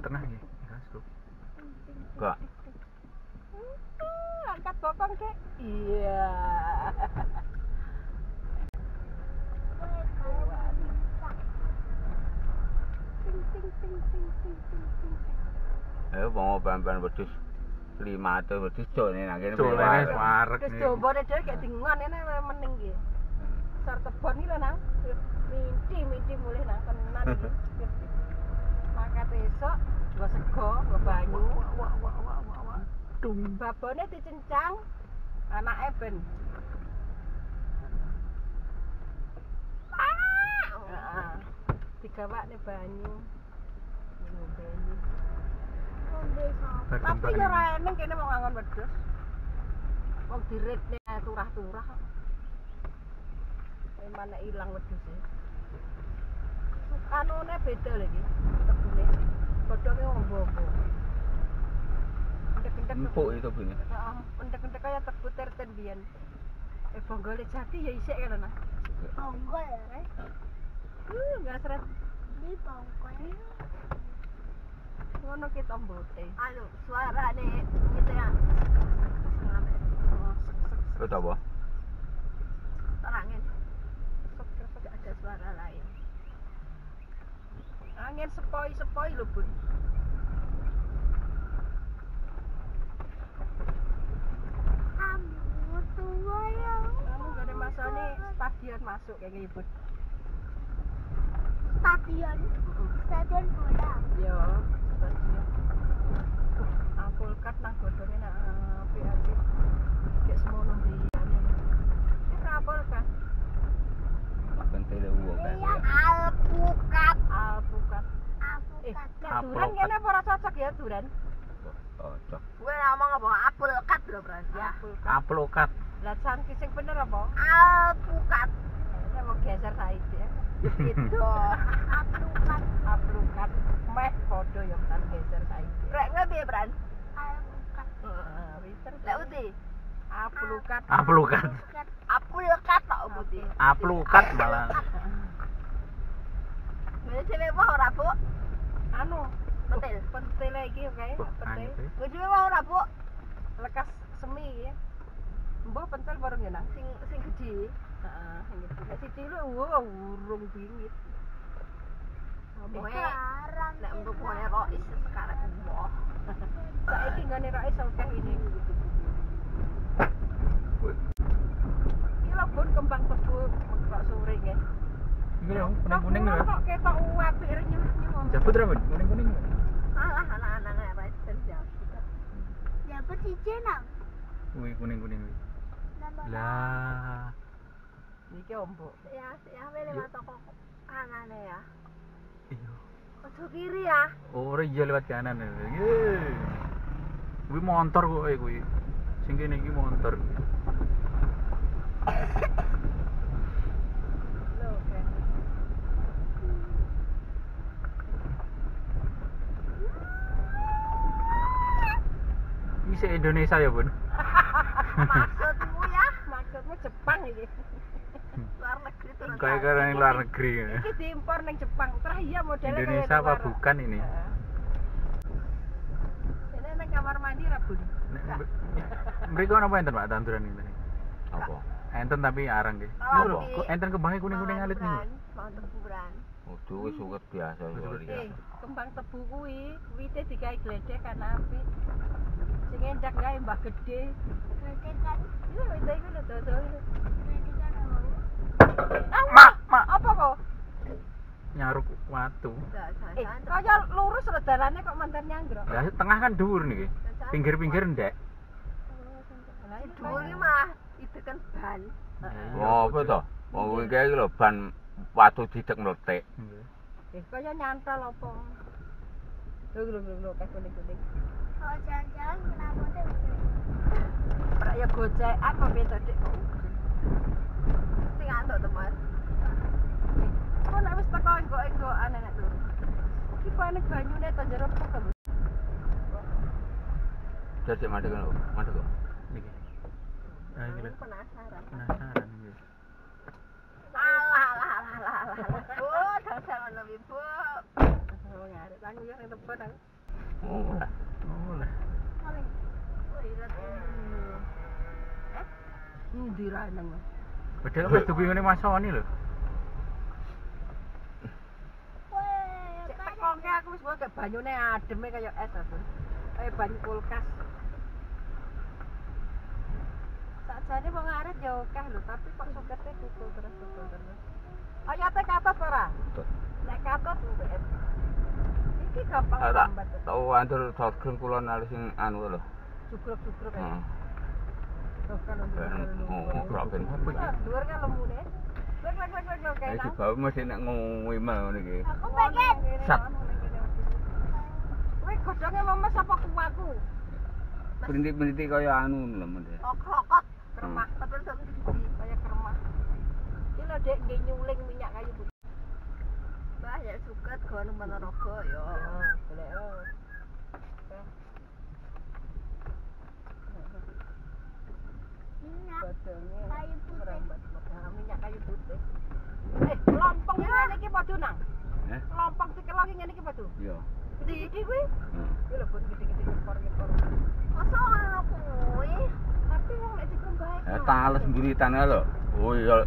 Tengah nggih. Enggak. Angkat bokong, Dek. Iya. Ayo mau ban-ban wedhus 500 wedhus jone nang kene. Colene parek. Terus combone dhewe kayak dingon ngene meneng iki. Sar tebon iki lho nang. Minti mulih nang tenan iki. Makat esuk nggo sego, nggo banyu. Dung babone dicencang anake ben. Heeh. Digawakne banyu. Ngombeni. Tapi yo ora eneng kene mau ngangon wedhus. Wong diritne turah-turah kok. Mana ilang wedhuse. Anune beda lho iki. Tebune. Godhonge ombo-ombo. Empuk itu bunyi. Heeh, endek-endek kaya tebu terten biyen. Bonggole jati ya isik kan ana. Bonggol ya. Enggak seret. Ini bonggol. Ngono ki tombote. Anu, suarane gitu ya. Terus apa? Angin. Tidak ada suara lain. Angin sepoi-sepoi lho, Bun. Kamu gak ada masane stadion masuk kayak gitu. Stadion bola. Yo, stadion. Apul kat nang godhonge nak apik-apik. Kayak semono diane. Ini apul kat. Pentele uwo kan. Alpukat. Alpukat. Alpukat. Duran kene apa ora cocok ya duran? Cocok. Gue ngomong apa? Apulkat lho, Bro. Ya. Aplokat. Lah sang sing bener apa? Alpukat. Saya mau geser saiki ya. Gitu. Aplukat. Meh podo ya kan geser saiki. Rek piye, Bran? Alpukat. Heeh, pinter. Lek uti. Aplukat. Aplukat. Apulkat tok uti. Aplukat malah. Wis dhewe wae ora, Bu. Anu, Pentil. pentil iki oke, Wah, pentil. angin. Wis dhewe wae ora, Bu. Lekas semi ya. Mbah pentil bareng ya, Nang? Sing gedhe. Heeh, sing gitu. Nek siji lho urung bingit. Pokoknya nek untuk pokoknya rois sekarang mbok. Saiki ngene rais oke ini. Iki lho Bun kembang tebu kok sore nggih. Iki lho, kuning-kuning lho. Kok ketok apik renyuh-renyuh. Jabut ra, Bun? Kuning-kuning. Alah anak-anak rais kerja. Dapat siji nang. Wih, kuning-kuning. Lah. Iki ombok. Ya wele toko kanane ya. Iya. Ojo kiri ya. Ora iya lewat kanan. Yeay. Kuwi montor kok kuwi. Sing kene iki montor. Lho, kan. Iki se Indonesia ya, Bun? Maksudmu ya? Maksudmu Jepang iki. Luar negeri turun. Kayak karena luar negeri. Iki diimpor ning Jepang. Terus iya modelnya Indonesia apa bukan ini? Ini nang kamar mandi ra, Bun? Mriko napa enten Pak tanduran ini? Apa? Enten tapi arang nggih. Oh, Lho, di- kok enten kembangnya kuning-kuning alit nih. Mau teburan. Udah wis suket biasa ya. Kembang tebu kuwi, wite digawe gledek kan apik. Sing endak gawe mbah gedhe. Berarti kan Iya, wite iku lho dodol. berarti kan Mak, Apa kok? nyaruk watu. Kaya lurus lho dalane kok mantan nyanggrok. Ya tengah kan dhuwur niki. Pinggir-pinggir ndek. Dulu mah itu kan ban. Oh, apa to? Wong iki iki lho ban watu didek meletik. Kaya nyantol apa? Lho, kayak kuning-kuning. Kalau jalan-jalan kenapa tuh? Ora ya gocek apa beda Dik? Sing antuk teman. Kok nek wis teko engko-enggokan nek turu. Iki kok enek banyune to jero kok to. Jadi mandek lho, mandek kok. Niki. Ah iki lho. Penasaran. Penasaran iki. Alah. Bu, dasar ngono iki, Bu. Nang yo ning tebon aku. Oh lah. Oleh. Paling. Oh, iya tuh. Ndi ra nang. Padahal wis duwe ngene Mas Soni lho. Weh, Cek tekongke aku wis wae banyune ademe kaya es aku. Kayak banyu kulkas. Sakjane wong arit ya akeh lho, tapi kok sukete kuku terus. Oyate katut ora? Nek katut iki gampang Tak lambat. tahu antur sogeng kula nali sing anu lho. Jugruk-jugruk Heeh. kan. Oh, ora ben apa iki. Dhuwur kan lembune. Lek kayak Iki nang. bae mesti nek ngomong ngene iki. aku pengen. Sat. Kowe godhonge memes apa kuwaku? Perintik-perintik kaya anu lho men. Krokot, kremah, terus kaya kremah. Iki lho Dek nggih nyuling minyak kayu putih. Mbah ya suket gono Ponorogo yo. Golek. Minyak Godhonge kayu putih. merambat. Minyak kayu putih. Lompong ngene iki padha nang. Eh? Lompong sikelok ngene iki padha. Iya. Gede-gede kuwi. Heeh. Iki lho pun gede-gede ngepor-ngepor. Masa ono kuwi? Tapi wong nek dikumbahe. Tales mburitan lho. Oh iya.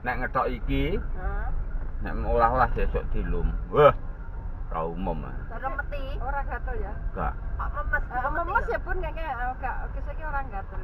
Nek ngethok iki, Hah? nek olah-olah besok dilum. Wah. Ra umum. Ora meti. Ora gatel ya. Enggak. Memes ya pun kayaknya agak keseki orang gatel.